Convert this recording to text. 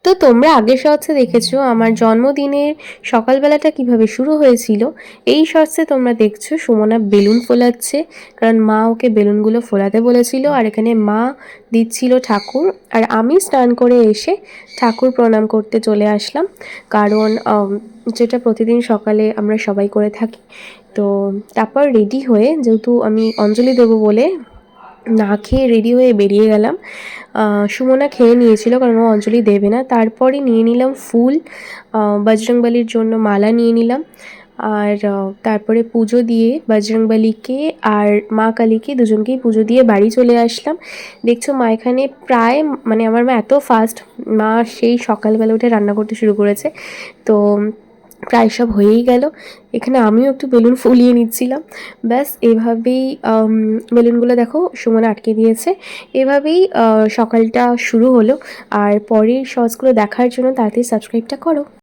তো তোমরা আগের শর্টসে দেখেছো আমার জন্মদিনের সকালবেলাটা কিভাবে শুরু হয়েছিল। এই শর্টসে তোমরা দেখছো সুমনা বেলুন ফোলাচ্ছে, কারণ মা ওকে বেলুনগুলো ফোলাতে বলেছিল। আর এখানে মা দিচ্ছিল ঠাকুর, আর আমি স্নান করে এসে ঠাকুর প্রণাম করতে চলে আসলাম, কারণ যেটা প্রতিদিন সকালে আমরা সবাই করে থাকি। তো তারপর রেডি হয়ে, যেহেতু আমি অঞ্জলি দেবো বলে না খেয়ে রেডি হয়ে বেরিয়ে গেলাম। সুমনা খেয়ে নিয়েছিল, কারণ ও অঞ্জলি দেবে না। তারপরে নিয়ে নিলাম ফুল, বজরংবলির জন্য মালা নিয়ে নিলাম। আর তারপরে পুজো দিয়ে বজরংবলিকে আর মা কালীকে দুজনকেই পুজো দিয়ে বাড়ি চলে আসলাম। দেখছো মা এখানে প্রায়, মানে আমার মা এত ফাস্ট, মা সেই সকালবেলা উঠে রান্না করতে শুরু করেছে। তো প্রায় সব হয়েই গেল। এখানে আমিও একটু বেলুন ফুলিয়ে নিচ্ছিলাম। ব্যাস এভাবেই বেলুনগুলো দেখো সুমনা আটকে দিয়েছে। এভাবেই সকালটা শুরু হলো। আর পরের শর্টসগুলো দেখার জন্য তাড়াতাড়ি সাবস্ক্রাইবটা করো।